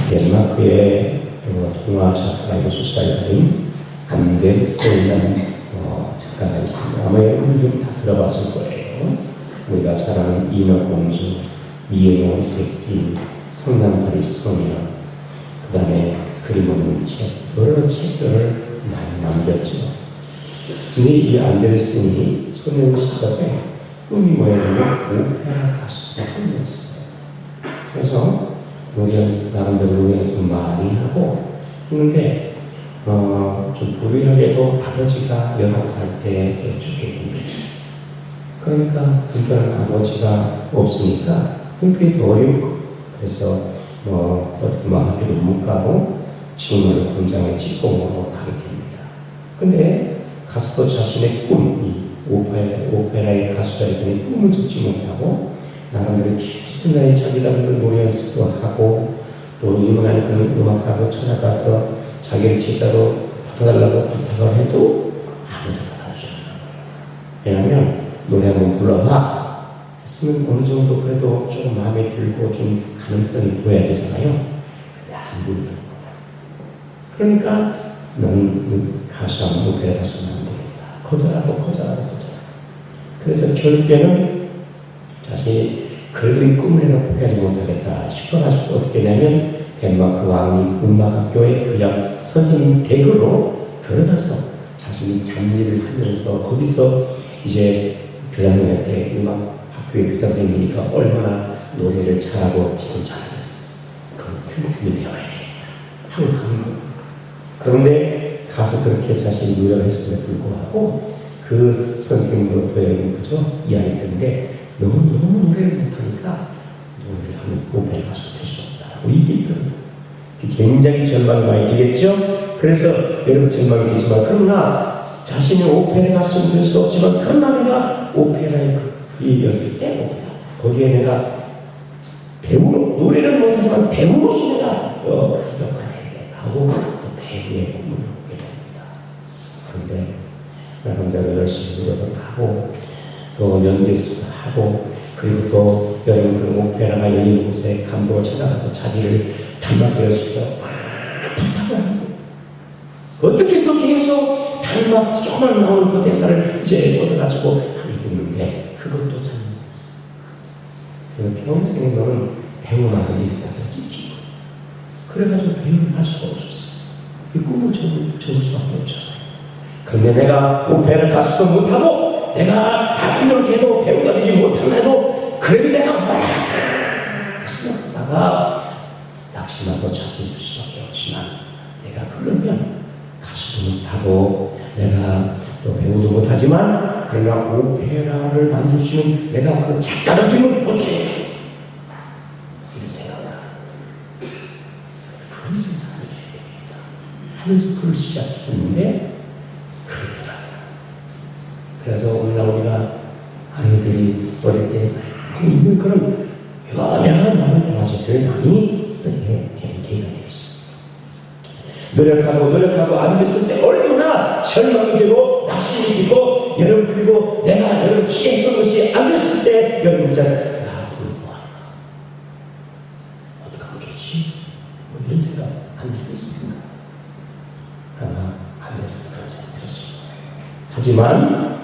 덴마크의 동화 작가이고 소설가인 안데르센이라는 작가가 있습니다. 아마 여러분들 다 들어봤을 거예요. 우리가 잘 아는 인어공주, 미행의 새끼, 성난파리 소녀, 그 다음에 그림 없는 책, 여러 책들을 많이 남겼죠. 근데 이 안데르센이 소년 시절에 꿈이 뭐였냐면 오페라 가수가 꿈이었어요. 그래서 노래 연습, 나름대로 노래 연습 많이 하고 했는데 좀 불우하게도 아버지가 11살 때 죽게 됩니다. 그러니까 특별한 아버지가 없으니까 형편이 더 어렵고, 그래서 어떻게 학교를 못 가고 친구를 공장에 직공으로 가게 됩니다. 근데 가수도 자신의 꿈, 이 오페라의 가수가 되는 꿈을 쫓지 못하고 나름대로 최선의 자기가 노래 연습도 하고 또 유명한 그런 음악가로 찾아가서 자기를 제자로 받아달라고 부탁을 해도 아무도 받아주지 않아요. 왜냐하면 노래 한번 불러봐 했으면 어느 정도 그래도 좀 마음에 들고 좀 가능성이 보여야 되잖아요. 근데 안 부르는 거야. 그러니까 너는 가수 안 오페라 가수는 안 되겠다. 거절하고. 그래서 결국에는 자신이 그래도 이 꿈을 해놓고 포기하지 못하겠다 싶어가지고 어떻게 했냐면 덴마크 왕립 음악학교에 그냥 선생님 댁으로 들어가서 자신이 잡일을 하면서 거기서 이제 교장님한테 음악학교의 교장님이니까 얼마나 노래를 잘하고 지금 잘하겠어. 그걸 틈틈이 배워야 되겠다 하고 가는 거예요. 그런데 가서 그렇게 자신이 노력했음에도 불구하고 그 선생님으로부터 그죠? 이야기를 듣는데 너무 노래를 못하니까 노래를 하면 오페라 가수 될 수 없다라고 얘기를 들어요. 굉장히 절망이 많이 되겠죠? 그래서 여러분 절망이 되지만 그러나 자신이 오페라 가수는 될 수 없지만 그러나 내가 오페라의 그 열기 때문에 거기에 내가 배우로 노래는 못하지만 배우로서 내가 역할을 해야겠다 하고 또 배우의 꿈을 꾸게 됩니다. 그런데 나름대로 열심히 노력을 하고 또 연기도 하고 그리고 또 여름 그런 오페라가 열리는 곳에 감독을 찾아가서 자기를 단막을 시켜 부탁을 하고 어떻게 계속 단막 조금만 나오는 그 대사를 이제 얻어가지고 하게 됐는데 그것도 참 평생에 너는 배우만 할 일이다 찍히고 그래가지고 배우를 할 수가 없었어. 이 꿈을 접을 수밖에 없잖아요. 근데 내가 오페라 가수도 못하고 내가 이렇게 해도 배우가 되지 못한다 해도 그래도 내가 뭐야 생각하다가 낙심하고 자책할 수밖에 없지만 내가 그러면 가수도 못하고 내가 또 배우도 못하지만 그러나 오페라를 만들 수 있는 내가 그 작가를 되면 어떻게 해? 이런 생각을 그런 생각을 해야 되겠다 하면서 그걸 시작했는데 그래서 오늘날 우리가 아이들이 어릴 때 많이 있는 그런 여러한 많은 동화책들을 많이 쓰게 되는 계기가 되었습니다. 노력하고 안 됐을 때 얼마나 절망이 되고 낙심이 되고 여러분 그리고 내가 여러분 기대했던 것이 안 됐을 때 여러분 그냥 나를 뭐할까? 어떻게 하면 좋지? 뭐 이런 생각 안 들고 있습니까? 아마 안 됐을 때 그런 생각 들었습니다. 하지만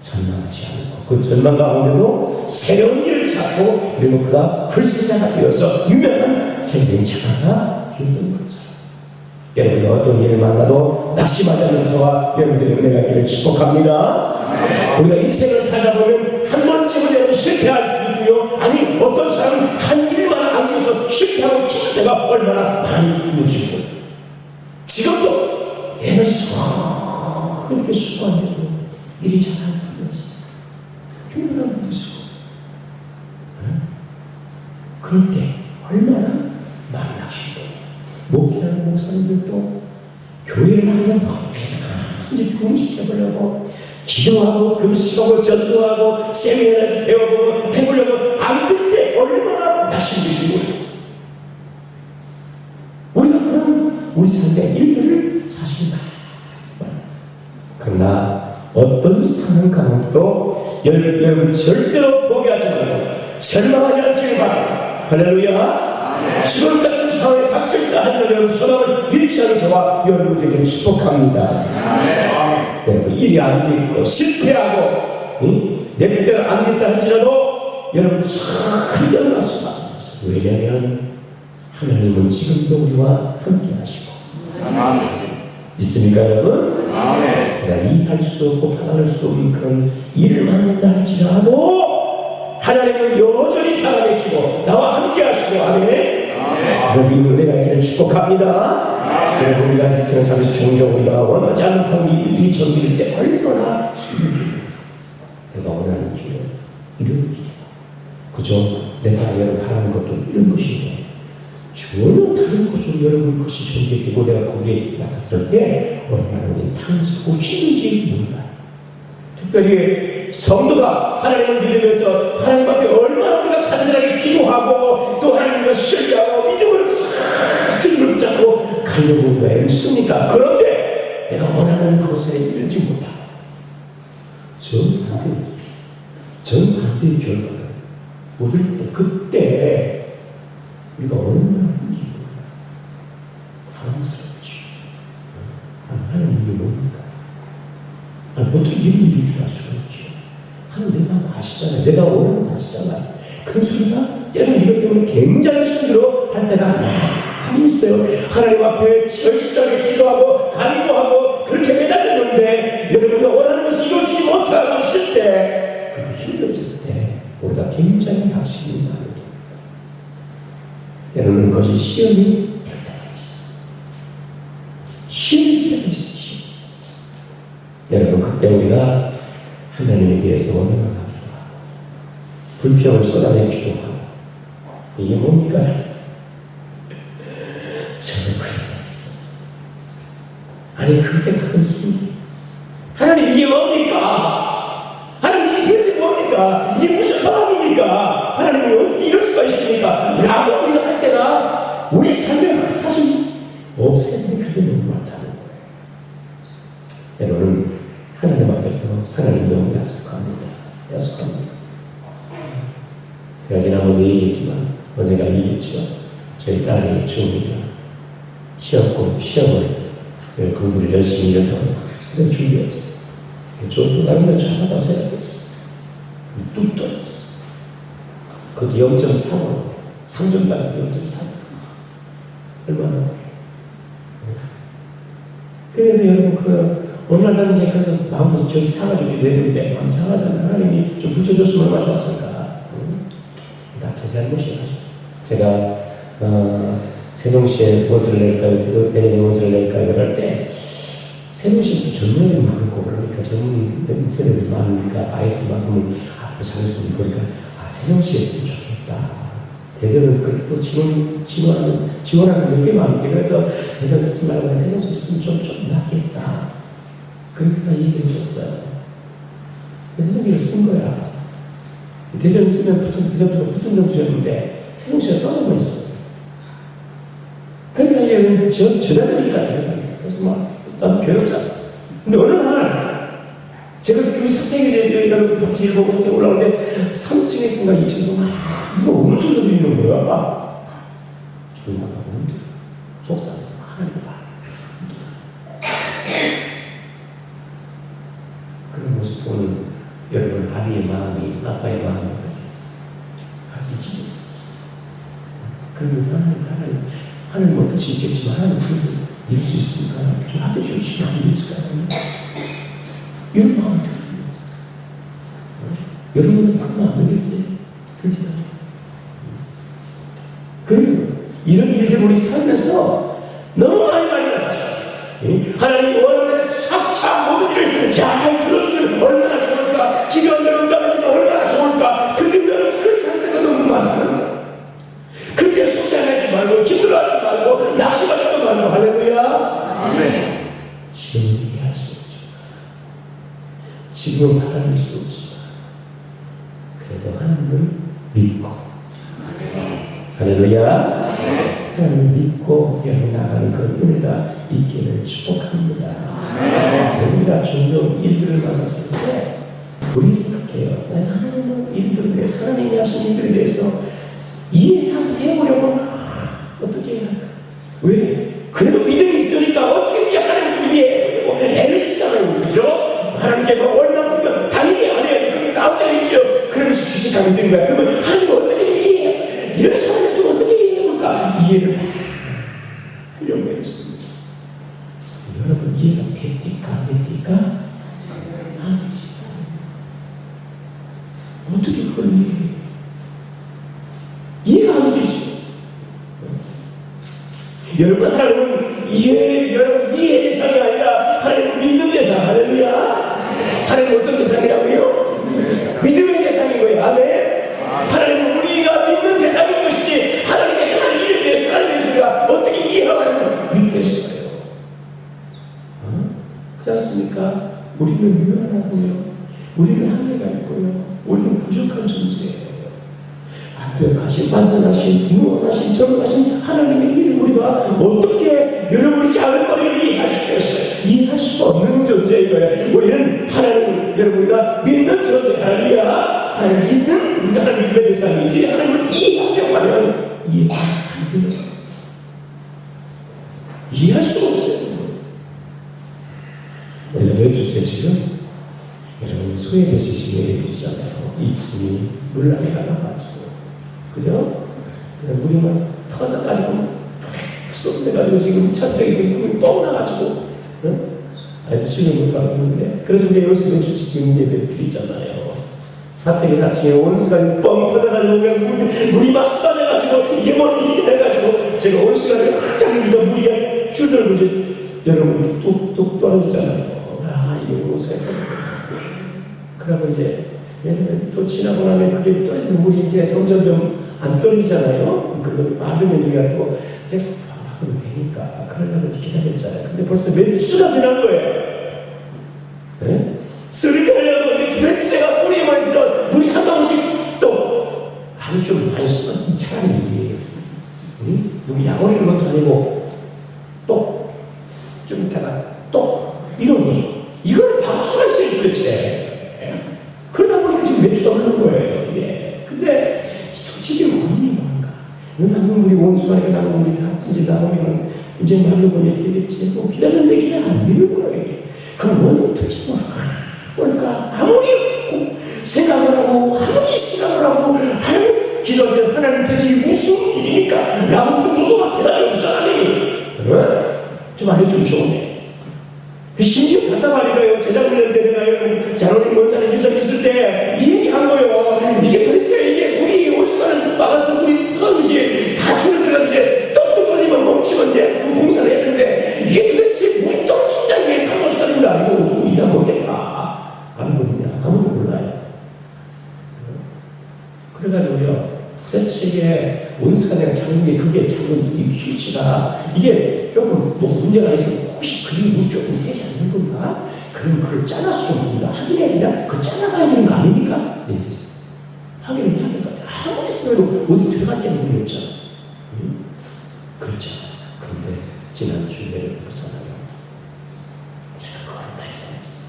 절망하지 않고 그 절망 가운데도 새로운 일을 찾고 그리고 그가 글쓰기자가 되어서 유명한 세계인 작가가 되었던 거죠. 여러분이 어떤 일을 만나도 낙심하지 않는 저와 여러분들의 은혜가 있기를 축복합니다. 우리가 인생을 살다 보면 한 번쯤은 여러분 실패할 수 있고요. 아니 어떤 사람은 한 일만 안겨서 실패하고 죽을 때가 얼마나 많이 있는지 지금도 애를 수고 그렇게 수고한데도 일이 잘 안 풀렸어. 힘들어 보겠어. 그럴 때 얼마나 마음이 낙심돼요. 목회하는 목사님들도 교회를 하면 어떻게든지 부흥시켜보려고 기도하고 금식하고 전도하고 세미나에서 배워보고 해보려고 안 될 때 얼마나 낙심되고 우리가 그런 우리 삶의 일들을 사실 많이 그러나 어떤 상황 가운데도 여러분 절대로 포기하지 말고 절망하지 않기를 바랍니다. 할렐루야. 죽을 같은 상황에 닥칠 때 하나님 여러분 소망을 일치하는 저와 여러분 되기를 축복합니다. 여러분 일이 안 됐고 실패하고 내 뜻대로 안 됐다 할지라도 여러분 잘 결정하셔서 왜냐하면 하나님은 지금도 우리와 함께 하시고 믿습니까 여러분? 내가 이해할 수 없고 받아들일 수 없는 그런 일을 만난다 할지라도 하나님은 여전히 살아계시고 나와 함께 하시고 아멘. 여러분 은혜가 있기를 축복합니다. 여러분 우리가 세상에서 종종 우리가 원하지 않는 방법이 부딪혀질 때 얼마나 힘을 줍니다. 내가 원하는 길은 이런 길이야. 그저 내가 여러분 바라는 것도 이런 것인데 전혀 다른 것으로 여러분 것이 존재되고 내가 거기에 나타날 때 얼마나 우리는 당스럽고 힘든지 몰라요. 특별히 성도가 하나님을 믿으면서 하나님 앞에 얼마나 우리가 간절하게 기도하고 또 하나님과 신뢰하고 믿음을 주님을 붙잡고 가려고 우리가 애를 씁니까? 그런데 내가 원하는 것에 이르지 못하고 정반대의 결과를 얻을 때 그때 우리가 얼마나 당황스럽지. 하나님이 뭡니까? 어떻게 이런 일이 줄 알 수가 있지? 하나님 내가 아시잖아요. 내가 원하는 거 아시잖아요. 그런 소리가 때로는 이것 때문에 굉장히 힘들어 할 때가 많이 있어요. 하나님 앞에 절실하게 기도하고 간구하고 그렇게 매달렸는데 여러분이 원하는 것을 이루어주지 못하고 있을 때 그렇게 힘들어질 때 우리가 굉장히 낙심이 많아요. 때로는 그것이 시험이 될 때가 있어. 시험이 될 때가 있어. 여러분 그때 우리가 하나님에 대해서 원망을 하기도 하고 불평을 쏟아내기도 하고 이게 뭡니까? 저는 그럴 때가 있었어. 아니 그때 가끔씩 하나님 이게 뭡니까? 하나님 이게 도대체 뭡니까? 이게 무슨 상황입니까? 하나님이 어떻게 이럴 수가 있습니까? 라고 우리가 할 때가 우리 삶에 사실 없애는 그게 너무 많다는 거예요. 때로는 하나님 앞에서 하나님 너무 약속합니다. 제가 지난번에 얘기했지만 언젠가 얘기했죠. 저희 딸이 중이가 시험을 공부를 열심히 1년 동안 상당히 준비했어요. 저도 나름대로 잘하다고 생각했어요. 뚝 떨어졌어. 그것도 0.3으로 3점 받고 0.3 얼마나 그래서 여러분 어느 날 나는 이제 가서 마음으로 저기 사가지고 내는데 마음 상하잖아. 하나님이 좀 붙여줬으면 얼마나 좋았을까. 다 제 잘못이어가지고 제가 세종시에 무엇을 낼까요? 대전에 무엇을 낼까요? 그럴 때 세종시도 젊은이들이 많고 그러니까 젊은 세대들이 많으니까 아이들도 많으면 앞으로 잘했으면 보니까 세종시에 있으면 좋겠다. 대전은 그렇게 또 지원하는 게 많은데 그래서 대전 쓰지 말고 세종시 있으면 좀 낫겠다. 그러니까 얘기를 줬어요. 세종시를 쓴 거야. 대전 쓰면 대전시가 붙은 점수였는데 세종시가 떠나버렸어. 그러니까 이게 저달러질 것 같아요. 그래서 막 나도 괴롭잖아. 근데 어느 날 제가 그 사택에서 이런 박지를 보고 올라오는데 3층에 있으니까 2층에서 막 이거 우는 소리가 들리는 거야. 조용하다 우는 속상해. 하나님 봐. 그런 모습 보는 여러분 아비의 마음이 아빠의 마음이 어떻게 했어? 가슴이 찢어져 진짜. 그러면서 하나님 뜻이 있겠지만 하나님 그래도 이룰 수 있습니까? 좀 합해 주시면 안 될까요? 이런 마음이 들어요. 여러분은 그런 마음 알겠어요? 들지도 않아요. 그리고 이런 일들 우리 살면서 너무 많이 일어나죠. 하나님이 원하는 샤차 모든 일을 잘 들어주면 얼마나 좋을까? 기도하면 응답해주면 얼마나 좋을까? 근데 우리는 그렇지 않을 때가 너무 많다는 거예요. 그때 속상하지 말고 힘들어하지 말고 낙심하지도 말고 할렐루야. 아멘. 지금은 이해할 수 없죠. 지금은 받아들일 수 없지만 그래도 하나님을 믿고 할렐루야. 하나님을 믿고 여러분 나가는 그 은혜가 있기를 축복합니다. 우리가 종종 일들을 만났을 때 우리 생각해요. 하나님의 일들에 대해서 하나님이 하신 일들에 대해서 이해해보려고 어떻게 해야 할까? 왜? 그래도 믿음이 있으니까 어떻게 하나님 좀 이해해요. 애를 쓰잖아요. 그죠? 하나님께 뭐 얼마 보면 당연히 안 해야 돼. 그럼 나올 때가 있죠. 그러면서 주식하게 된 거야. 그러면 하나님 어떻게 이해해? 이런 사람을 좀 어떻게 이해해볼까? 이해를 하려고 했습니다. 여러분 이해가 됩니까? 안 됩니까? 아니지. 어떻게 그걸 이해해? 이해가 안 되죠. 여러분 하나님은 여러분 이해 대상이 아니라 하나님은 믿는 대상. 할렐루야. 하나님은 어떤 대상이라고요? 믿음의 대상인 거예요. 아멘. 하나님은 우리가 믿는 대상인 것이지 하나님의 행한 일에 대해서 하나님의 소리가 어떻게 이해하고 믿겠어요? 그렇지 않습니까? 우리는 유명하고요. 우리는 한계가 있고요. 우리는 부족한 존재예요. 완벽하신, 완전하신, 무한하신, 정하신 하나님의 일을 우리가 어떻게 여러분이 작은 머리를 이해할 수 있겠어요? 이해할 수 없는 존재인 거예요. 우리는 하나님, 여러분 우리가 믿는 존재, 할렐루야. 하나님 믿는, 우리가 하나님 믿음의 대상이지 하나님을 이해하려고 하면 이해가 안 돼요. 이해할 수가 없어요. 우리가 몇 주째 지금 여러분 소외돼서 지금 예를 드리잖아요. 이 집이 물난리가 나가지고 그죠? 물이 막 터져가지고 쏟아가지고 지금 천장이 지금 불이 뻥 나가지고 아직도 수능 못 하고 있는데 그래서 우리가 여기서 몇 주째 지금 예배를 드리잖아요. 사택의 사층에 온수가 뻥이 터져가지고 그냥 물이 막 쏟아져가지고 이게 뭔 일이 해가지고 제가 온수가 확 물이가 물이 줄들고 이제 여러분 뚝뚝 떨어지잖아요. 이게 온수가 터져가지고 그러면 이제 왜냐면 또 지나고 나면 그게 떨어지는 물이 이제 점점 안 떨어지잖아요. 그러면 마르면 우리가 또 텍스트 하면 되니까 그러려면 기다렸잖아요. 근데 벌써 몇 수가 지난 거예요. 네? 쓰리게 하려고 이게 도대체가 뿌리에만 들어 물이 한 방울씩 또 아주 좀 많이 쏟아진 차라리 누구 약올리는 것도 아니고 또 좀 있다가 또 이러니 이걸 박수가 있어요 도대체. 그러다 보니까 지금 몇 주가 흐르는 거예요. 이게. 근데 도대체 원인이 뭔가? 나무물이 원수가 아니라 나무물이 다 이제 나오면 이제 마르고 되겠지. 또 기다렸는데 기다 안 되는 거예요. 그럼 원인이 도대체 뭘까? 아무리 생각을 하고 아무리 생각을 하고 기도할 때 하나님 대체 무슨 일입니까? 나무도 무도가 대단히 무슨 하나님이 좀 알려주면 좋은데. 심지어 답답하니까요. 제자훈련 때 내가 여러분 자로님 원산에 유석 있을 때 이 얘기 한 거예요. 이게 도대체 이게 물이 올 수간을 막아서 물이 터졌는지 다 줄어들었는데 똑똑 떨어지면 멈추면 돼. 공사를 했는데 이게 도대체 물이 떨어진다는 게 한 것이 아닙니다. 이거 누구냐 모르겠다. 안 모르냐? 아무도 몰라요. 그래가지고요. 도대체 이게 원수가 내가 잡은 게 그게 잡은 이 휘치가 이게 조금 뭐 문제가 있어서 혹시 그림이 물이 조금 새지 않는 건가? 그럼 그걸 잘라서 우리가 확인해야 되냐? 그걸 잘라가야 되는 거 아닙니까? 네, 됐어요. 확인을 해야 될 것 같아요. 아무리 생각해도 어디 들어갈 때는 물이 없잖아. 그렇죠. 그런데 지난주에 내려봤잖아요. 제가 그걸 발견했어.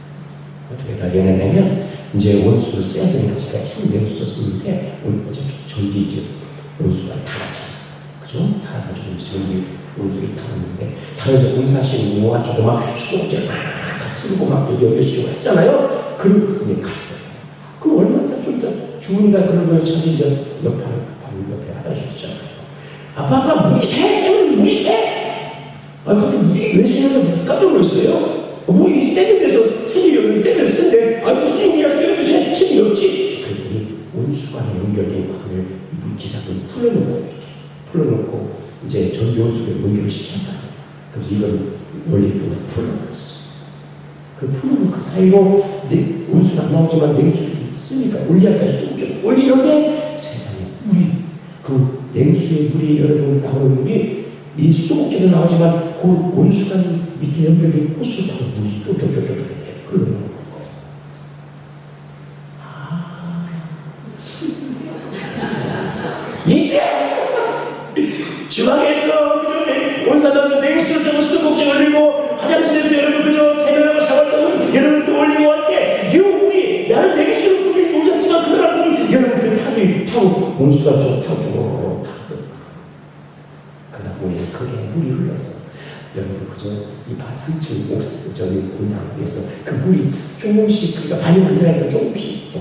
어떻게 발견했냐면 이제 원수를 써야 되니까 제가 참 냉수 썼는데 오늘 전기 이제 원수가 닳았잖아. 그죠? 닳아가지고 전기 원수를 닳았는데 다른데 공사하시는 모아가지고 막 수도꼭지를 다 풀고 막 연결시키고 했잖아요. 그리고 이제 갔어요. 그 얼마 있다 좀 있다 주문이가 그런 거에 자기 이제 옆에 아다시 있잖아요. 아빠 물이 물이 새. 갑자기 물이 왜 새냐고 깜짝 놀랐어요. 물이 새는 데서 새이 없는 새는 새는데 무슨 용이야 새는 새이 없지. 그랬더니 온수관에 연결된 바늘 물 기사를 풀어놓은 거예요. 이렇게 풀어놓고 이제 전기 온수를 연결을 시켰다. 그래서 이걸 원리부터 풀어놨어. 그 풀어놓은 그 사이로 온수는 안 나오지만 냉수를 쓰니까 올리아까지 좀 올리는데 세상에 물이 그 냉수의 물이 여러분 나오는 물이 이 수도꼭지도 나오지만 그 온수관 밑에 연결된 호수를 타고 물이 쪼쪼쪼쪼 흘러나오는 거예요. 이제 주방에서 온사단 냉수를 잡고 수도꼭지 올리고 화장실에서 여러분 그저 세면하고 샤워를 여러분 또 올리고 할 때 이 물이 나는 냉수를 뿌리고 올렸지만 그러나 물이 여러분 그 타고 온수가 좀 타고 쪽으로 타고 그러다 보니 그게 물이 흘러서 여러분 그저 이 밭 3층 옥상 저기 본당 위에서 그 물이 조금씩 그러니까 많이 만들어니까 조금씩 또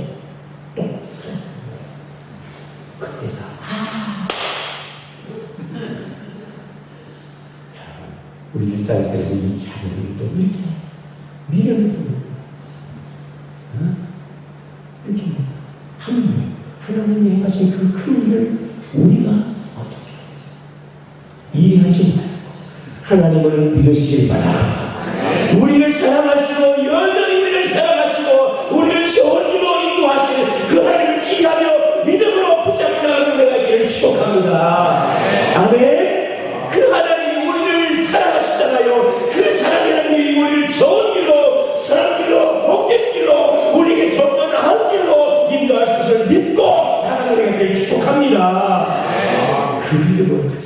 그때서 우리 일상에서 이 자녀들이 또 이렇게 미련해서 이렇게 하나님이 행하신 그 큰 일을 우리가 어떻게 하겠어요? 이해하지 말고 하나님을 믿으시길 바랍니다. 우리를 사랑하시고 여전히 우리를 사랑하시고 우리를 좋은 길로 인도하실 그 하나님을 기대하며 믿음으로 붙잡고 나가는 은혜가 있기를 축복합니다. 아멘. 그 하나님이 우리를 사랑하시잖아요. 그 사랑이라는 우리를 좋은 길로 사랑 길로 복된 길로 우리에게 정말 나은 길로 인도하실 것을 믿고 나가는 은혜가 있기를 축복합니다. 그 믿음으로 가자.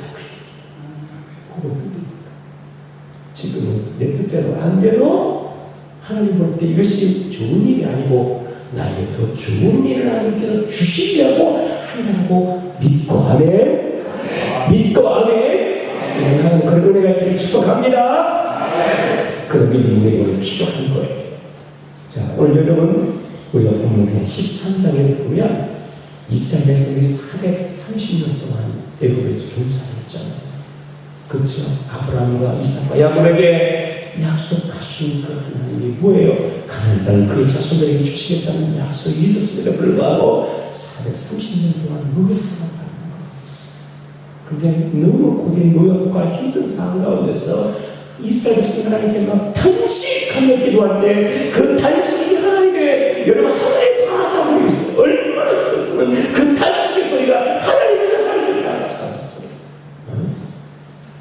지금은 내 뜻대로 안 돼도 하나님 볼 때 이것이 좋은 일이 아니고 나에게 더 좋은 일을 하나님께서 주시려고 한다고 믿고 아멘. 믿고 아멘. 하나님 그런 은혜가 있기를 축복합니다. 그런 믿음이 오늘 필요한 거예요. 자, 오늘 여러분 우리가 본문의 13장에 보면 이스라엘 백성이 430년 동안 애굽에서 종살이했잖아요. 그렇죠. 아브라함과 이삭과 야곱에게 약속하신 그 하나님이 뭐예요? 가나안 땅을 그의 자손들에게 주시겠다는 약속이 있었음에도 불구하고 430년 동안 노예 생활하는 거. 근데 너무 고된 노역과 힘든 상황 가운데서 이스라엘 백성이 하나님께 막 탄식하며 기도할 때 그 탄식이 하나님의 여러분 하늘에 닿았다고 있어요. 얼마나 힘들었으면 그 탄식의 소리가 하나님께 닿았을까.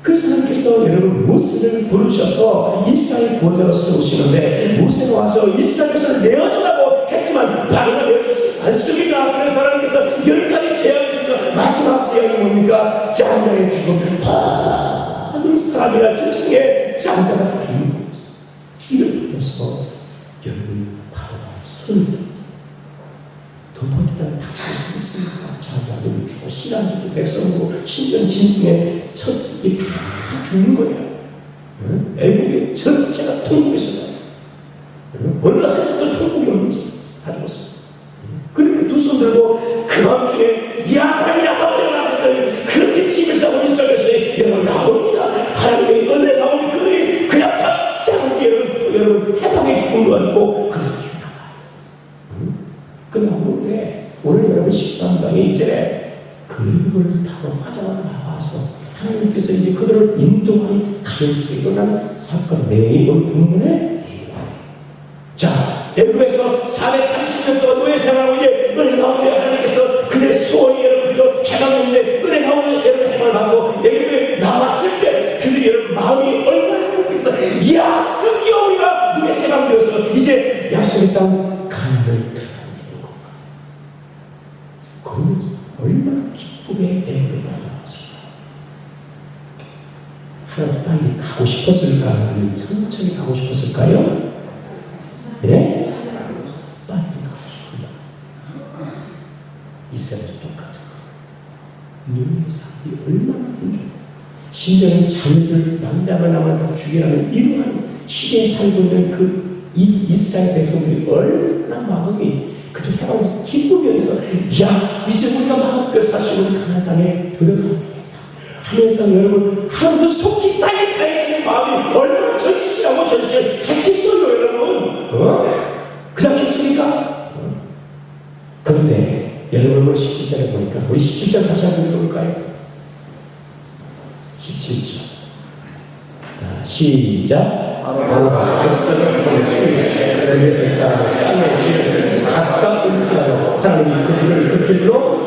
그래서 하나님께서 여러분 모세를 부르셔서 이스라엘 구원자로 세우시는데 모세가 와서 이스라엘 백성을 내어주라고 했지만 바로가 내어주지 않습니다. 그래서 하나님께서 10가지 재앙이 있죠. 마지막 재앙이 뭡니까? 장자의 죽음. 많은 사람이나 짐승의 장자가 죽는 거였어요. 이를 통해서 여러분 바로가 손을 도둑이란 다 죽었습니까? 장자도 죽고 신하들도 백성도 심지어 짐승의 첫새끼 다 죽는 거예요. 애국의 전체가 통곡의 순간. 어느 한도 통곡이 없는지 다 죽었어요. 그러니까 두 손 들고 그 밤중에 야 빨리 나가버려라 했더니 그렇게 집에서 온 이스라엘에서 여러분 나옵니다. 하나님의 은혜 나오니 그들이 그냥 탁 여러분 해방의 기쁨을 얻고 그들이 나가요. 그 나오는데 오늘 여러분 13장에 이제 그 일을 타고 빠져나와서 하나님께서 이제 그들을 인도하는 가정 속에 일어난 사건 내용이 본문에 내용. 자, 애굽에서 430년 동안 노예 생활하고 이제 은혜 가운데 하나님께서 그들의 소원이 여러분 그저 해방했는데 은혜 가운데 여러분 해방을 받고 애굽에 나왔을 때 그들이 여러분 마음이 얼마나 급해서 야 드디어 우리가 노예 생활되어서 이제 약속의 땅 가나안을 들어가는 건가. 그러면서 얼마나 기쁘게 애굽에 나왔습니다. 하나님 빨리 가고 싶었을까? 아니면 천천히 가고 싶었을까요? 예? 빨리 가고 싶습니다. 이스라엘도 똑같아요. 노예의 삶이 얼마나 힘들어요. 심지어는 자녀들 남자만 나만 다 죽이라는 이러한 시대에 살고 있는 이 이스라엘 백성들이 얼마나 마음이 그저 해방에서 기쁘면서 야 이제 우리가 마음껏 살 수 있는 가나안 땅에 들어가야 되겠다 하면서 여러분 하나님도 속히 빨리 가야 되는 마음이 얼마나 전시하고 했겠어요 여러분. 그렇겠습니까? 그런데 여러분 오늘 17절에 보니까 우리 17절 같이 한번 읽어볼까요? 17절 자 시작. 바로가 백성을 보내 그에서 사람을 땅에 길을 각각 일치하여 하나님이 그들을 그 길로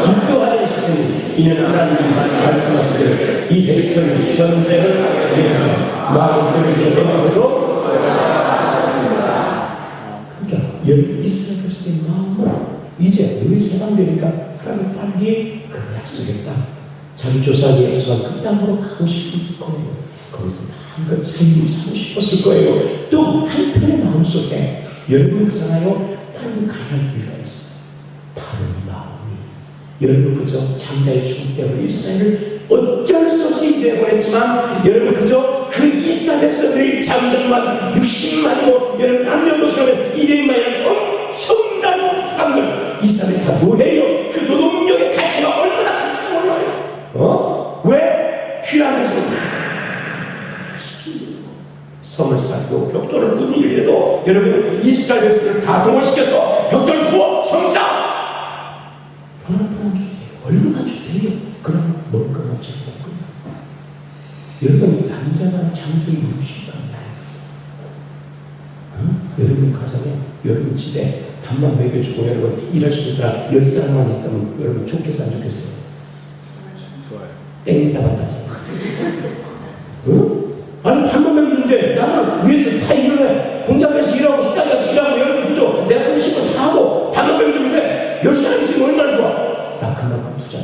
인도하자 하시니 이는 하나님이 말씀하시기를 이 백성이 전쟁을 일어나며 마음을 결정함으로 그러니까 이스라엘 백성의 마음은 이제 너희 세상되니까 하나님 빨리 그 약속의 땅 자기 조상이 약속한 그 땅으로 가고 싶은 거예요. 거기서 한껏 자유를 사고 싶었을 거예요. 또 한편의 마음속에 여러분 그잖아요. 빨리 가야 할 이유가 있어요. 바로 이 마음이 여러분 그저 장자의 죽음 때문에 이스라엘을 어쩔 수 없이 내보냈지만 여러분 그저 그 이스라엘 백성들이 잠정만 60만이고 여러분 남녀노소라면 200만이라는 엄청난 사람들 이스라엘이 다 노예요. 그 노동력의 가치가 얼마나 큰지 몰라요. 왜? 필요한 것을 다 시키고 섬을 쌓고 벽돌을 문일이라도 여러분 이스라엘 백성을 다 동원시켜서 벽돌 구워 성싸 돈을 줘도 월급 안 줘도 돼요. 그럼 먹을 것 같지 않고 여러분 남자가 장족이 60만 나요. 여러분 가정에 여러분 집에 밥만 먹여주고 여러분 일할 수 있는 사람 10사람만 있다면 여러분 좋겠어 안 좋겠어요? 좋아요. 땡 잡아가지. 아니 밥만 먹이는데 나는 위에서 다 일을 해. 공장에서 일하고 식당에 가서 일하고 여러분 그죠? 내가 음식을 다 하고 밥만 먹여주는데 10사람 있으면 얼마나 좋아? 나 그만큼 부자야.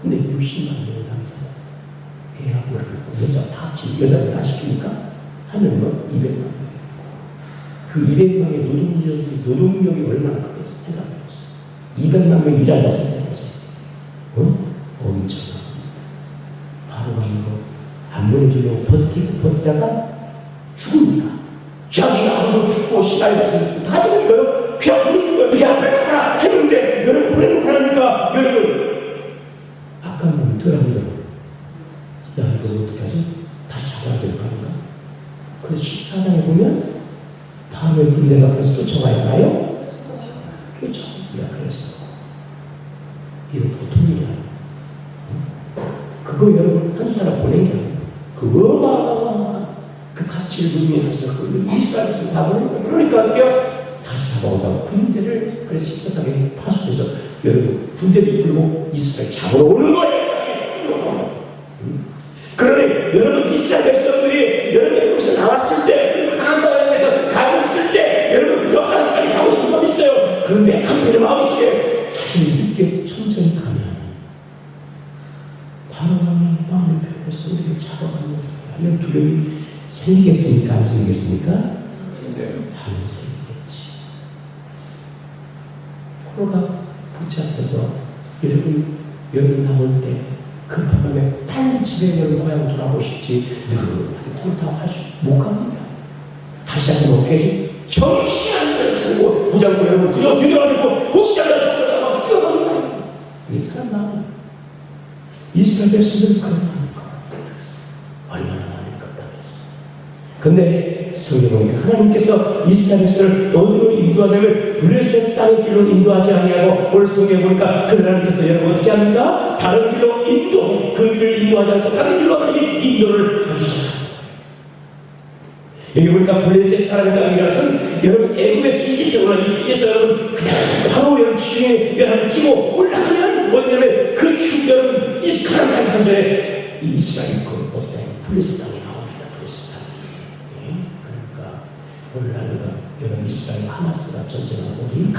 근데 60만 명의 남자가 애하고 여자 다 합치면 여자를 안 시키니까 하면은 200만 명. 그 200만의 노동력이 얼마나 크겠어? 생각해보세요. 200만 명 일한다고 생각해보세요. 엄청납니다. 바로 안 보내주려고 버티다가 죽으니까. 자기가 아무도 죽고 시간이 없으면 다 죽으니까요. 그냥 보내준 거예요. 야, 빨리 가라! 했는데 여러분 보내놓고 하니까 여러분 아까 뭐 들어보더라고. 야, 이거 어떻게 하지? 다시 잡아야 될 거 아닌가? 그래서 14장에 보면 다음에 군대가 그래서 쫓아와야 하나요? 쫓아옵니다. 그래서 이거 보통 일이 아니에요. 그거 여러분 한두 사람 보낸 게 아니에요. 그거 그 가치를 분명하지만 그걸 이스라엘에서 다 보낸 거예요. 그러니까 어떻게요? 다시 잡아오자고 군대를 그래서 14장에 파송해서 여러분 군대를 이끌고 이스라엘 잡으러 오는 거예요. 그러니 여러분 이스라엘 백성들이 여러분 여기서 나왔을 때 가나안 땅에서 가고 있을 때 여러분 그저 하나님까지 가고 싶은 마음이 있어요. 그런데 한편의 마음속에 자신이 늦게 천천히 가면 바로가면 마음을 변해서 우리를 잡아가는 거예요. 이런 두려움이 생기겠습니까? 안 생기겠습니까? 당연히 생기겠지. 코로가 붙잡혀서 여러분 나올 때 급하면 빨리 집에 여러분 고향 돌아오고 싶지 그렇다고 할 수 못 갑니다. 다시 한번 어떻게 하지? 정신 안 차리고 부장고 여러분 그저 뒤돌아가고 혹시 잘나서 뛰어갑니다. 이게 사람 마음이에요. 이스라엘 백성들은 그런 마음일까? 얼마나 많이 깜빡했어. 근데 성경은 하나님께서 이스라엘 백성을 어디로 인도하냐면 블레셋 땅의 길로 인도하지 아니하고 오늘 성경에 보니까 그 하나님께서 여러분 어떻게 합니까? 다른 길로 인도, 그 길을 인도하지 않고 다른 길로 하나님이 인도를 해주셨다. 여기 보니까 블레셋 사람의 땅이라서는 여러분 애굽에서 이집트로 이에서 여러분 그냥 바로 여러분 주중에 여러분 끼고 올라가면 뭐냐면 그 여러분 이스카란 한전에 이 이스라엘 그 어디 땅에 블레셋 땅이 나옵니다. 블레셋 땅이. 그러니까 오늘날은 여러분 이스라엘 하마스가 전쟁하고 어디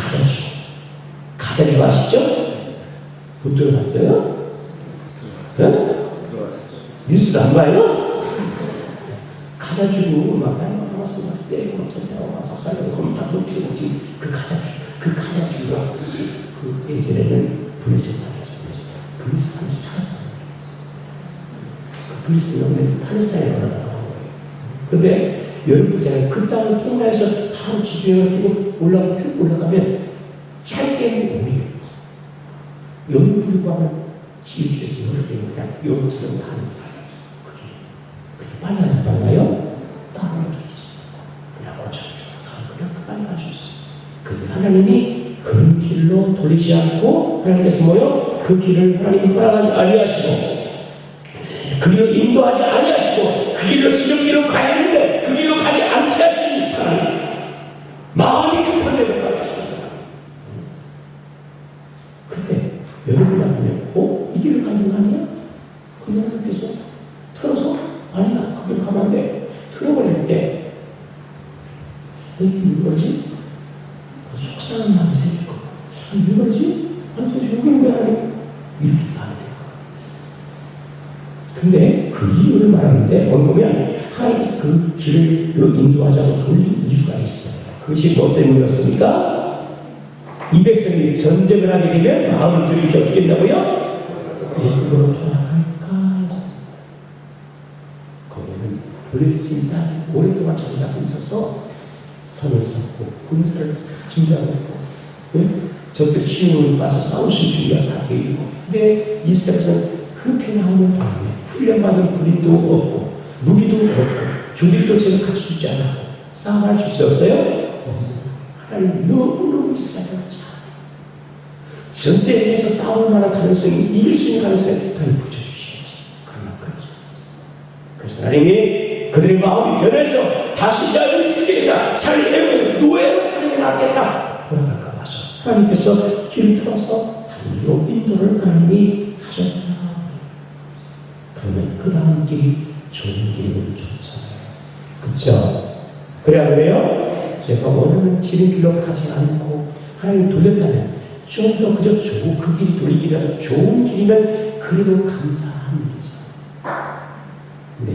가자주 아시죠? 못 들어봤어요? 뉴스도 안 봐요? 가자주고 막 하마스 막 때리고 막 전쟁하고 막 박살내고 그럼 다 녹티고 지금 그 가자주가 그 예전에는 블레셋 땅에서 블레셋 땅이 살았어요. 그 블레셋 땅에서 팔레스타인에 올라가는 거예요. 근데 여러분 그잖아요. 그 땅을 통과해서 바로 지중해를 끼고 올라가고 쭉 올라가면 짧게 오해요. 연불과는 지휘주에서 이렇게 되니까 연불은 다른 사람. 그게 빨라요, 빨라요? 빠르게 그냥 그냥 빨리 갈 수 있어요. 근데 하나님이 그런 길로 돌리지 않고 하나님께서 뭐요? 그 길을 하나님이 허락하지 아니하시고 그 길로 인도하지 아니하시고 그 길로 지름길로 가야 되는데 그 길로 가지 않게 하시니 하나님 마음이 급한 대로 가게 하십니다. 근데 여러분 같으면 이 길을 가는 거 아니야? 근데 하나님께서 틀어서 아니야 그 길로 가면 안 돼. 틀어버릴 때 이게 뭐지? 속상한 마음이 생길 거야. 왜 그러지? 아니 도대체 여기는 왜 하니? 이렇게 마음이 들 거야. 근데 그 이유를 말하는데 어느 보면 하나님께서 그 길을 인도하자고 돌린 이유가 있어요. 그것이 뭐 때문이었습니까? 이 백성이 전쟁을 하게 되면 마음을 들이켜 어떻게 된다고요? 애굽으로 돌아갈까 했습니다. 거기는 블레셋 딸이 오랫동안 자리 잡고 있어서 선을 쌓고 군사를 준비하고 있고, 저들 시온을 와서 싸울 수 있는 준비가 다 되어 있고, 근데 이스라엘에서는 그렇게 나오는 동안에 훈련받은 군인도 없고 무기도 없고 조직도 제대로 갖추지 않았고 싸움할 수 없어요? 하나님 너무너무 이스라엘을 잘 전쟁에서 싸울 만한 가능성이, 이길 수 있는 가능성이 하나님 붙여주시겠지. 그러나 그렇지 않았어요. 그래서 하나님이 그들의 마음이 변해서 다시 자유를 주겠다, 차라리 노예로 사는 게 낫겠다 돌아갈까 봐서 하나님께서 길을 틀어서 다른 길로 인도를 하나님이 하셨다. 그러면 그 다음 길이 좋은 길이면 좋잖아요. 그쵸? 그래 안 그래요? 제가 원하는 지름길로 가지 않고 하나님 돌렸다면 좀 더 그저 좋은 그 길이 돌리기라도 좋은 길이면 그래도 감사한 일이죠. 네,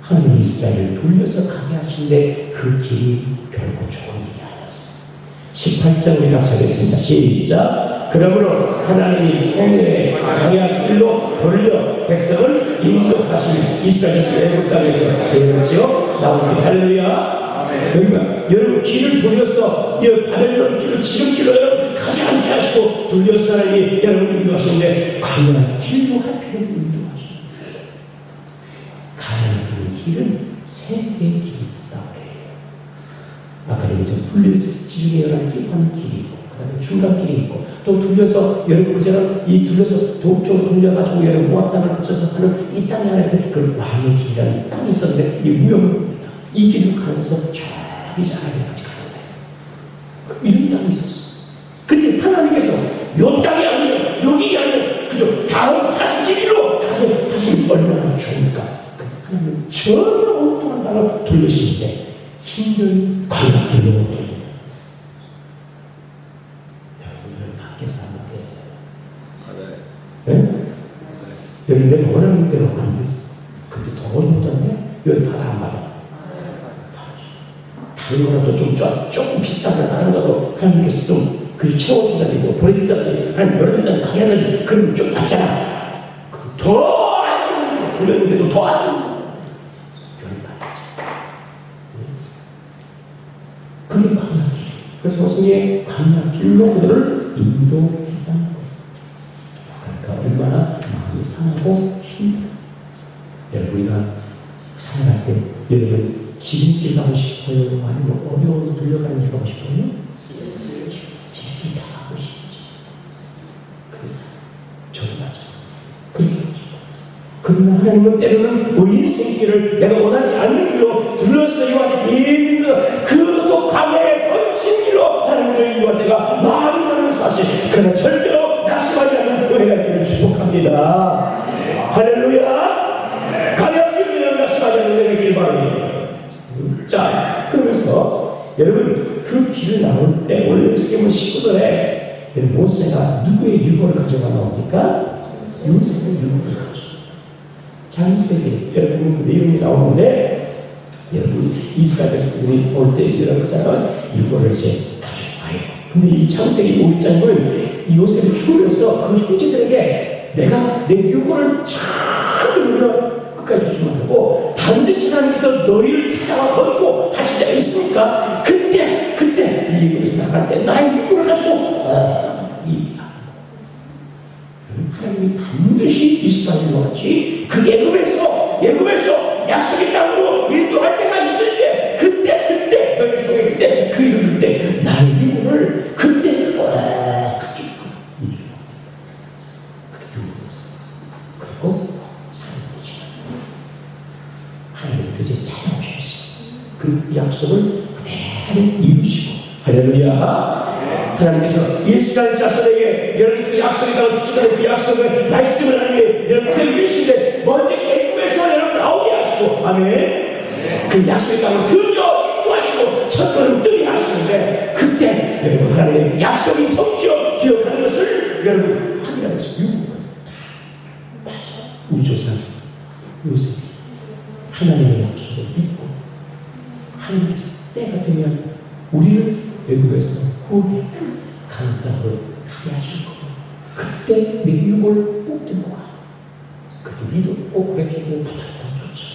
하나님 이스라엘을 돌려서 가게 하신데 그 길이 결국 좋은 길이 아니었어요. 18장 우리 같이 하겠습니다. 시작. 그러므로 하나님이 홍해의 광야 길로 돌려 백성을 인도하시니 이스라엘에서 애굽 땅에서 되었지요. 나오니 할렐루야. 여러분, 여러분 길을 돌려서 이 바벨론 길로 지름길로 여러분 가지 않게 하시고 돌려서 하나님이 여러분 인도하시는데 광야 길로 하필 인도하시는 거예요. 가는 길은 세 개의 길이 있어요. 아까 얘기했죠. 블레셋 지중해 11개 하는 길이 있고, 그 다음에 중간길이 있고, 또 돌려서 여러분 그전에 이 돌려서 동쪽으로 돌려가지고 여러분 모압 땅을 거쳐서 하는 이 땅에 안에서 그 왕의 길이라는 땅이 있었는데 이 무역입니다. 이 길을 가면서 저기 자라기까지 가는 거예요. 이런 땅이 있었어. 근데 하나님께서 요 땅이 아니면 여기 아니면 그죠? 다음 다시 이 길로 가게 하시면 얼마나 좋을까. 그 하나님은 전혀 엉뚱한 방을 돌리시는데 힘든 광야길로 돌립니다. 여러분들 밖에서 안 맞겠어요? 네? 여러분 내가 원하는 대로 안 됐어. 근데 더 어렵잖아요? 여기 받아 안 받아? 다른 거라도 조금 비슷한 걸 다른 거도 하나님께서 좀 그리 채워준다든지 보내준다든지 하나님 열어준다든지 가게 하는 그런 좀 낫잖아. 더 안 좋은 거 돌렸는데도 더 안 좋은 거 열을 받았지. 그게 광야길. 그래서 성경에 광야길로 그들을 인도했다는 거예요. 그러니까 얼마나 마음이 상하고 힘들어요. 여러분 우리가 살아갈 때 여러분 지름길 가고 싶어요? 아니면 어려워서 돌려가는 길 가고 싶어요? 지름길 다 가고 싶지. 그래서 저도 맞아. 그렇게 하고 싶어요. 그러나 하나님은 때로는 우리 인생길을 내가 원하지 않는 길로 둘러싸여 아직 예민한 그것도 광야에 번진 길로 하나님을 인도할 때가 많이 많은 사실. 그러나 절대로 낙심하지 않는 은혜가 있기를 축복합니다. 할렐루야. 광야길을 낙심하지 않는 은혜가 있기를 바랍니다. 자, 그러면서 여러분 그 길을 나올 때 원래 여기서 보면 19절에 모세가 누구의 유고를 가져가 나옵니까? 요셉의 유고를 가져가. 장세기 여러분 내용이 나오는데 여러분 이스라엘 백성들이 올 때 여러분 유고를 이제 가져와요. 근데 이 창세기 50장은 이 요셉이 죽으면서 그 형제들에게 내가 내 유고를 잘 누려 끝까지 주지 말고 반드시 하나님께서 너희를 찾아와 벗고 하실 때가 있으니까 그때 이 애굽에서 나갈 때 나의 유고를 가지고 얘기하는 하나님이 반드시 이스라엘과 같이 그 애굽에서 약속의 땅으로 인도할 때가 있을 때 그때 너희 속에 그때 그 이룰 때 나의 유고를 그때 가지고 그 유고에서 그리고 하나님 드디어 찾아오셨어요. 그 약속을 그대로 이루시고 할렐루야. 하나님께서 이스라엘 자손에게 여러분 그 약속이 나온 주시는 그 약속을 말씀을 하나님이 여러분 이루시는데 먼저 애굽에서 여러분 나오게 하시고 아멘. 그 약속의 땅을 드디어 인도하시고 첫 걸음 뜨게 하시는데 그때 여러분 하나님의 약속이 성취어 기억하는 것을 여러분 확인하면서 맞아. 우리 조상 요셉 하나님의 약속을 믿고 하나님께서 때가 되면 우리를 애굽에서 구원해 가는 땅으로 가게 하실 거고 그때 내 유골을 꼭 들고 가. 그렇게 믿었고 고백하고 붙었던 좋죠.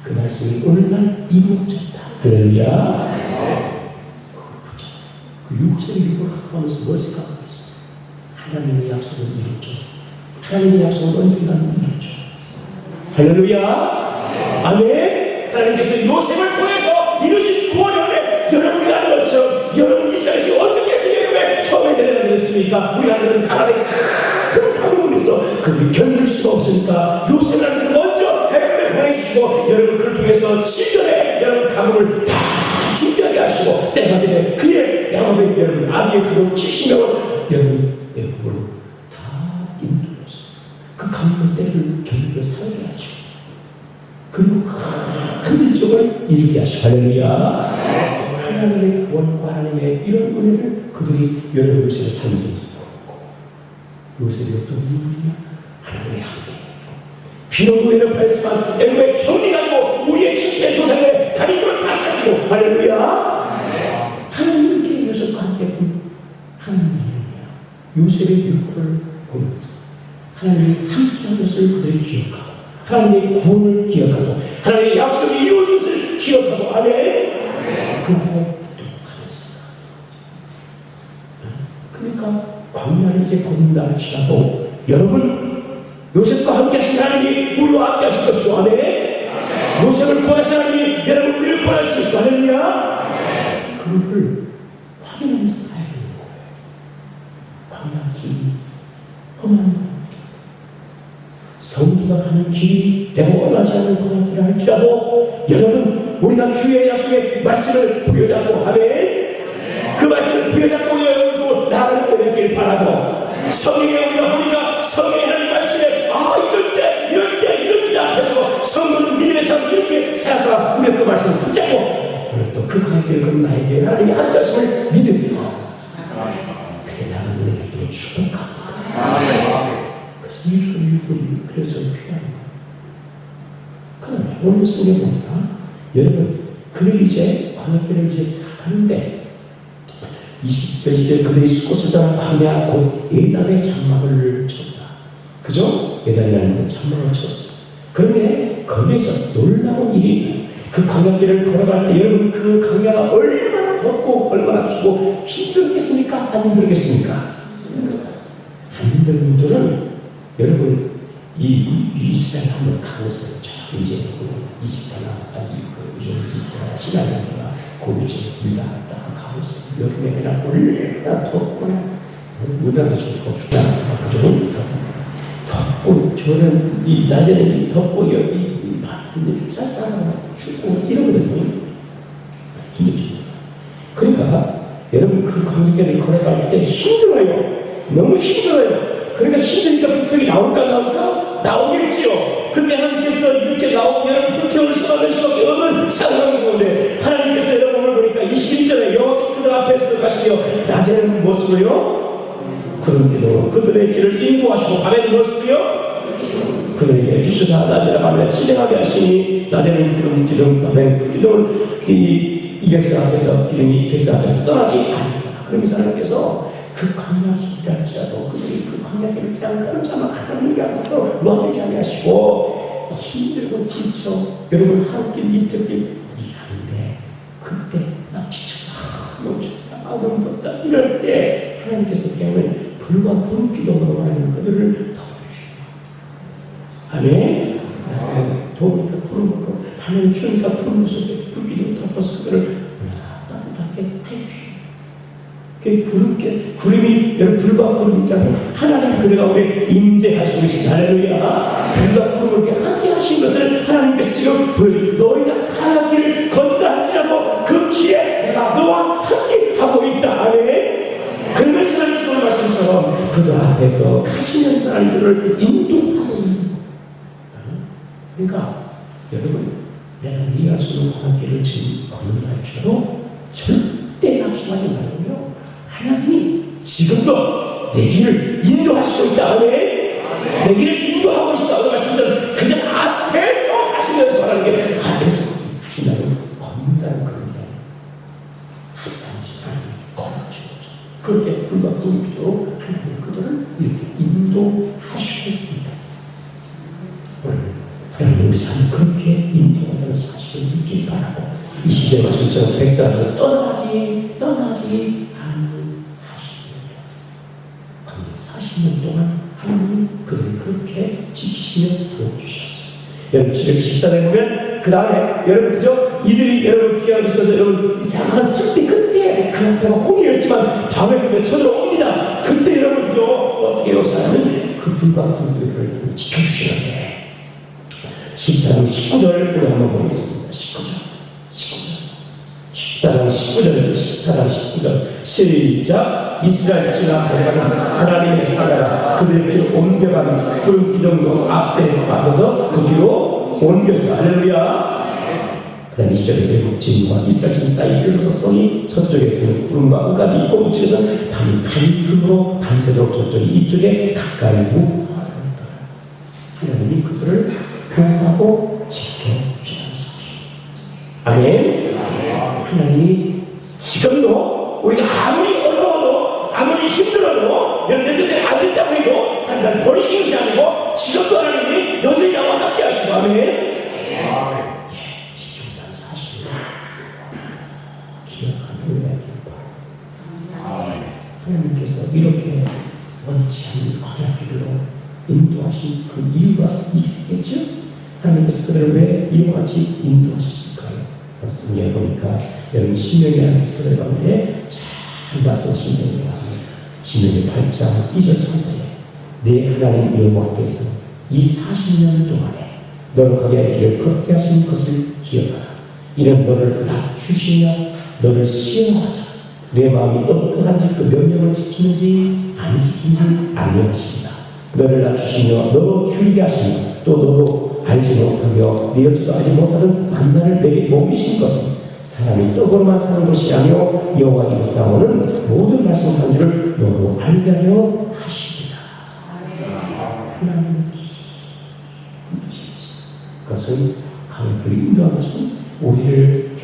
그 말씀이 오늘날 이루어졌다. 할렐루야. 그 육체의 육을 하면서 뭘 생각하겠어요? 하나님의 약속을 이뤘죠. 하나님의 약속은 언젠가는 이뤘죠. 할렐루야. 아멘. 하나님께서 요셉을 통해서 이루신 구원을 여러분이 아는 것처럼 여러분 이스라엘이 어떻게 해서 여러분의 처음에 내려가게 됐습니까? 우리 하나님은 가나안의 큰 가문을 위해서 그를 견딜 수가 없으니까 요셉을 하나님께서 먼저 애굽에 보내주시고 여러분 그를 통해서 7년에 여러분 가문을 다 준비하게 하시고 때가 되면 그의 야곱의 여러분 아비의 가족 70명을 여러분 애굽으로 다 인도해서 그 가문의 때를 견디어 살게 하시고 그리고 큰 일적을 이루게 하시고 할렐루야. 하나님의 구원과 하나님의 이런 은혜를 그들이 여러 요셉의 삶을 통해서 보고 요셉이 어떤 인물이냐? 하나님의 함께 비록 노예를 받았지만 애굽에 정리하고 우리의 시신의 조상의 다리들을 다 살리고 할렐루야. 하나님이 이렇게 요셉과 함께 본 하나님이야. 요셉의 육구를 보면서 하나님이 함께한 것을 그들이 기억하고 하나님의 구원을 기억하고 하나님의 약속이 이루어진 것을 기억하고 아멘. 그리고 붙도록 하겠습니다. 그러니까 광야를 이제 걷는다 할지라도 여러분 요셉과 함께 하신 하나님이 우리와 함께 하실 것이고 아멘. 요셉을 구원하신 하나님이 여러분 우리를 구원하실 것이고 할렐루야. 그걸 확인하면서 가야 되는 거예요. 광야 길이 험한 거 성도가 가는 길이 내가 원하지 않는 광야길을 할지라도 여러분 우리가 주의 약속의 말씀을 부여잡고 아멘. 그 말씀을 부여잡고 여러분도 나아가는 되길 바라고 성경에 우리가 보니까 성경에 하는 말씀에 이럴 때 앞에서 성도는 믿음의 삶을 이렇게 살아가 우리가 그 말씀을 붙잡고 우리가 또 그 광야길을 걷는 나에게 하나님이 함께하심을 믿으며 그때 나는 은혜를 축복합니다. 그래서 이유를 그래서 필요한 거예요. 그러면 오늘 성경 봅니다. 여러분 그들 이제 광야길을 이제 가는데 20절 시대 그들이 숫곳을 떠나 광야 곧 에담의 장막을 쳤다. 그죠? 에담이라는 데 장막을 쳤어. 그런데 거기에서 놀라운 일이 그 광야길을 걸어갈 때 여러분 그 광야가 얼마나 덥고 얼마나 추고 힘들겠습니까? 안 힘들겠습니까? 안 힘든 분들은 여러분 이스라엘 한번 가면서 저 이제 이집트나 이집트나 시나리아나 고유제 유다 땅 가면서 여름에 그냥 얼마나 덥고 우리나라 좀더 춥다 그죠? 덥고 저는 이 낮에는 이 덥고 이 밤에 쌀쌀하고 춥고 이러거든요. 힘들죠. 그러니까 여러분 그 광야길을 걸어갈 때 힘들어요. 너무 힘들어요. 그러니까 힘드니까 불평이 나올까? 나오겠지요. 근데 하나님께서 이렇게 여러분 불평을 쏟아낼 수밖에 없는 상황인 건데 하나님께서 여러분을 보니까 21절에 여호와께서 그들 앞에서 가시며 낮에는 무엇으로요? 구름기둥으로 그들의 길을 인도하시고 밤에는 무엇으로요? 그들에게 비추사 낮에나 밤에 진행하게 하시니 낮에는 구름기둥 밤에는 불기둥을 이 백성 앞에서 기둥이 백성 앞에서 떠나지 않는다. 그러면서 하나님께서 그 광야길을 할지라도 그들이 그 광야길을 그냥 혼자만 하나님이 아무것도 놓아주지 않으시고 힘들고 지쳐 여러분 한 길 이틀 길 가는데 그때 막 지쳐서 너무 춥다 너무 덥다 이럴 때 하나님께서 그냥 불과 구름기둥으로 하는 그들을 덮어주시고 아멘. 더우니까 구름으로 하나님 추우니까 구름 속에 불기둥 덮어서 그들을 따뜻하게 해주시고 그 구름이 여러분 불과 구름이 있다서 하나님 그들 가운데 임재하시고 계신 할렐루야. 불과 구름을 함께 하신 것을 하나님께서 지금 보여주고 너희가 가기를 건다 할지라도 그 길에 내가 너와 함께 하고 있다. 아멘. 그러면서 하나님 오늘 말씀처럼 그들 앞에서 가시면서 하나님들을 인도하고 있는 거예요. 그러니까 여러분 내가 이해할 수 있는 광야길을 지금 걷는다 할지라도 절대 낙심하지 말고요. 하나님이 지금도 내 길을 인도하시고 있다. 아멘. 내 길을 인도하고 있다. 오늘 말씀처럼 그냥 앞에서 가시면서 하나님께 앞에서 가신다는 걷는다는 그런 데 하나님 걸어가시는 거죠. 그렇게 불과 구름기도 하나님 그들을 이렇게 인도하시고 있다. 우리 삶이 그렇게 인도하는 사실을 믿길 바라고 이 시절 말씀처럼 백성에서 떠나지 아니하시리라. 관계 40년 동안 하나님이 그들을 그렇게 지키시며 도와주셨어요. 여러분 714장에 보면 그 다음에 여러분 그죠? 이들이 여러분 피하고 있어서 여러분 이 장한 그때 그 앞에가 홍이었지만 밤에 그게 쳐들어옵니다. 그때 여러분 그죠? 어떻게 역사하는 그들과 그들을 지켜주시는데 14장 19절 우리 한번 보겠습니다. 14장 19절 시작. 이스라엘 지나가는 하나님의 사자가 그들 뒤로 옮겨가는 그 기둥도 앞에서 그 뒤로 옮겼어. 할렐루야. 그 다음 20절에 외국진과 이스라엘 진 사이 흘러서 손이 저쪽에서는 구름과 흑암이 있고 이쪽에서는 밤이 밝음으로 밤새도록 저쪽이 이쪽에 가까이 묵더라. 하나님이 그들을 보호하고 지켜주는 사실. 아멘. 하나님이 지금도 우리가 아무리 어려워도 아무리 힘들어도 여러분 내 뜻대로 안 됐다고 해도 날 버리신 것이 아니고 지금도 하나님이 여전히 나와 함께 하시고 아멘. 예, 지켜준다는 사실을 기억하는 우리에게 하나님께서 이렇게 원치 않는 언약길로 인도하신 그 이유가 있겠죠? 하나님께서 그들을 왜 이와 같이 인도하셨을까요? 성경에 보니까 여러분 신명기 하나님께서 그들 가운데 잘 말씀하신 내용이라 신명기 8장 2절 3절에 내 하나님 여호와께서 이 40년 동안에 너를 거기에 길을 걷게 하신 것을 기억하라. 이는 너를 낮추시며 너를 시험하사 내 마음이 어떠한지 그 명령을 지키는지 안 지키는지 알려하십니다. 너를 낮추시며 너로 줄게 하시며 또 너도 알지 못하며 네 어찌도 알지 못하던 만나를 내게 먹이신 것은 사람이 떡으로만 사는 것이 아니요 여호와 입에서 나오는 모든 말씀 한 줄을 너로 알게 하려 하십니다. 하나님의 뜻이었습니다. 그것은 하나님을 인도한 것은 우리를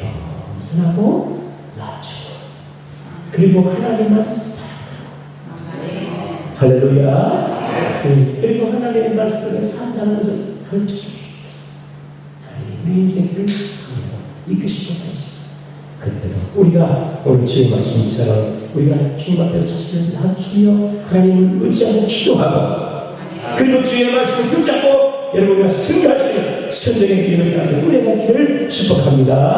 겸손하고 낮추고 그리고 하나님만 할렐루야. 네, 그리고 하나님의 말씀을 산다는 것을 가르쳐 주시기 위해서 하나님의 우리 인생을 이끄시고 있어. 그때도 우리가 오늘 주의 말씀처럼 우리가 주님 앞에서 자신을 낮추며 하나님을 의지하고 기도하고 그리고 주의 말씀을 붙잡고 여러분과 승리할 수 있는 선정의 길을 살아가는 은혜의 길을 축복합니다.